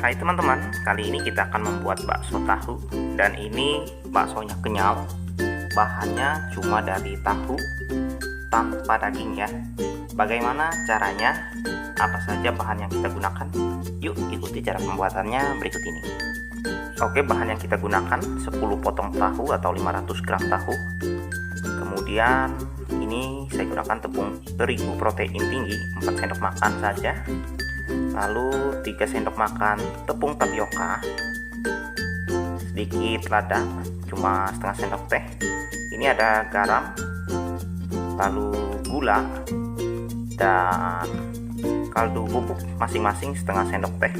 Hai teman-teman, kali ini kita akan membuat bakso tahu. Dan ini baksonya kenyal. Bahannya cuma dari tahu tanpa daging ya. Bagaimana caranya? Apa saja bahan yang kita gunakan? Yuk ikuti cara pembuatannya berikut ini. Oke, bahan yang kita gunakan 10 potong tahu atau 500 gram tahu. Kemudian ini saya gunakan tepung terigu protein tinggi 4 sendok makan saja. Lalu 3 sendok makan tepung tapioka, sedikit lada cuma setengah sendok teh. Ini ada garam, lalu gula dan kaldu bubuk masing-masing setengah sendok teh.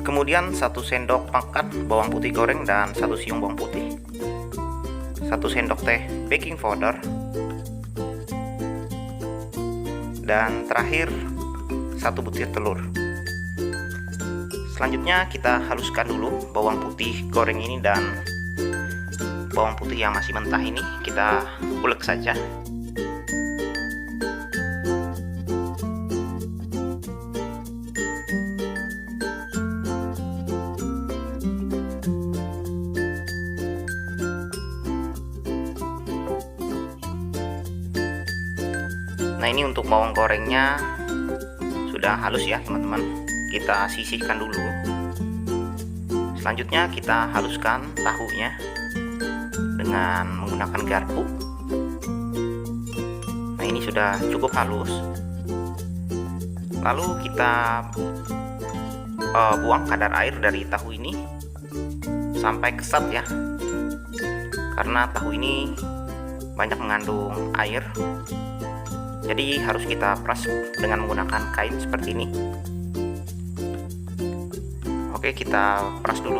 Kemudian 1 sendok makan bawang putih goreng dan 1 siung bawang putih, 1 sendok teh baking powder, dan terakhir 1 butir telur. Selanjutnya kita haluskan dulu bawang putih goreng ini dan bawang putih yang masih mentah ini kita ulek saja. Nah, ini untuk bawang gorengnya sudah halus ya teman-teman, kita sisihkan dulu. Selanjutnya kita haluskan tahunya dengan menggunakan garpu. Nah, ini sudah cukup halus. Lalu kita buang kadar air dari tahu ini sampai kesat ya, karena tahu ini banyak mengandung air. Jadi harus kita peras dengan menggunakan kain seperti ini. Oke, kita peras dulu.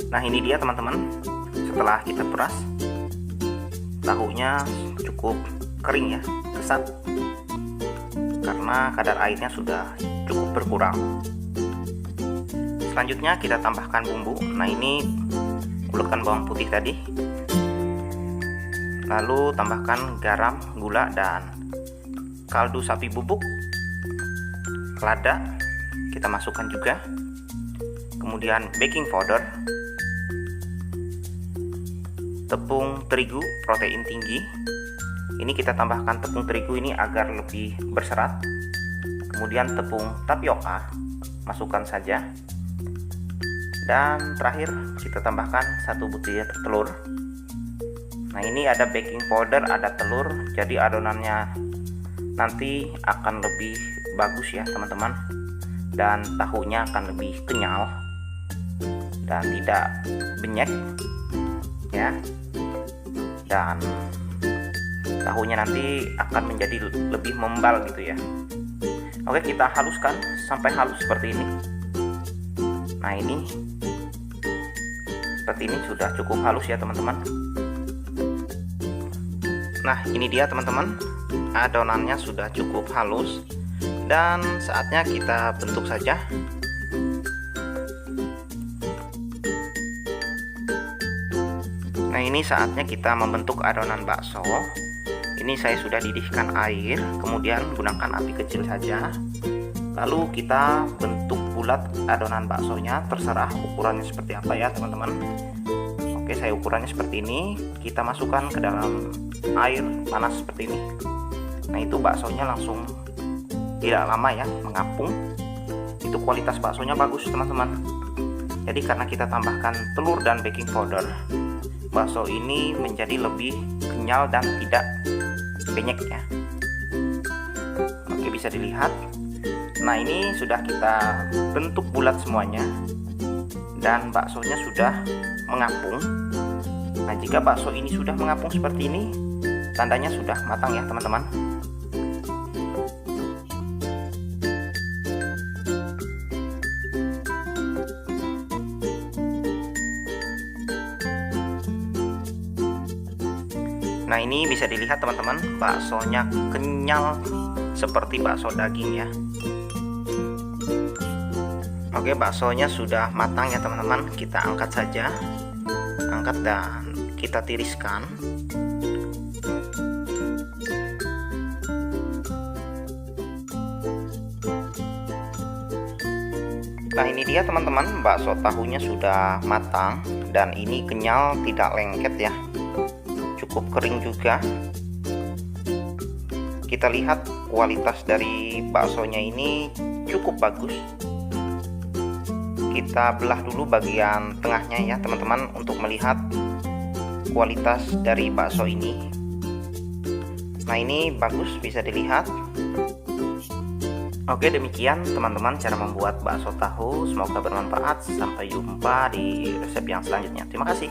Nah, ini dia teman-teman. Setelah kita peras, tahunya cukup kering ya, kesat, karena kadar airnya sudah cukup berkurang. Selanjutnya kita tambahkan bumbu. Nah, ini ulekan bawang putih tadi, lalu tambahkan garam, gula, dan kaldu sapi bubuk. Lada kita masukkan juga, kemudian baking powder, tepung terigu protein tinggi. Ini kita tambahkan tepung terigu ini agar lebih berserat. Kemudian tepung tapioka masukkan saja. Dan terakhir kita tambahkan 1 butir telur. Nah, ini ada baking powder, ada telur, jadi adonannya nanti akan lebih bagus ya teman-teman. Dan tahunya akan lebih kenyal dan tidak benyek ya. Dan tahunya nanti akan menjadi lebih membal gitu ya. Oke, kita haluskan sampai halus seperti ini. Nah, ini seperti ini sudah cukup halus ya teman-teman. Nah, ini dia teman-teman, adonannya sudah cukup halus dan saatnya kita bentuk saja. Nah, ini saatnya kita membentuk adonan bakso. Ini saya sudah didihkan air, kemudian gunakan api kecil saja. Lalu kita bentuk bulat adonan baksonya, terserah ukurannya seperti apa ya teman-teman. Oke, saya ukurannya seperti ini. Kita masukkan ke dalam air panas seperti ini. Nah, itu baksonya langsung tidak lama ya mengapung. Itu kualitas baksonya bagus teman-teman. Jadi karena kita tambahkan telur dan baking powder, bakso ini menjadi lebih kenyal dan tidak benyek ya. Oke, bisa dilihat. Nah, ini sudah kita bentuk bulat semuanya dan baksonya sudah mengapung. Nah, jika bakso ini sudah mengapung seperti ini, tandanya sudah matang ya teman-teman. Nah, ini bisa dilihat teman-teman, baksonya kenyal seperti bakso daging ya. Oke, baksonya sudah matang ya teman-teman. Kita angkat saja. Angkat dan kita tiriskan. Nah, ini dia teman-teman, bakso tahunya sudah matang dan ini kenyal, tidak lengket ya. Cukup kering juga. Kita lihat kualitas dari baksonya ini cukup bagus. Kita belah dulu bagian tengahnya ya teman-teman untuk melihat kualitas dari bakso ini. Nah, ini bagus, bisa dilihat. Oke, demikian teman-teman cara membuat bakso tahu. Semoga bermanfaat. Sampai jumpa di resep yang selanjutnya. Terima kasih.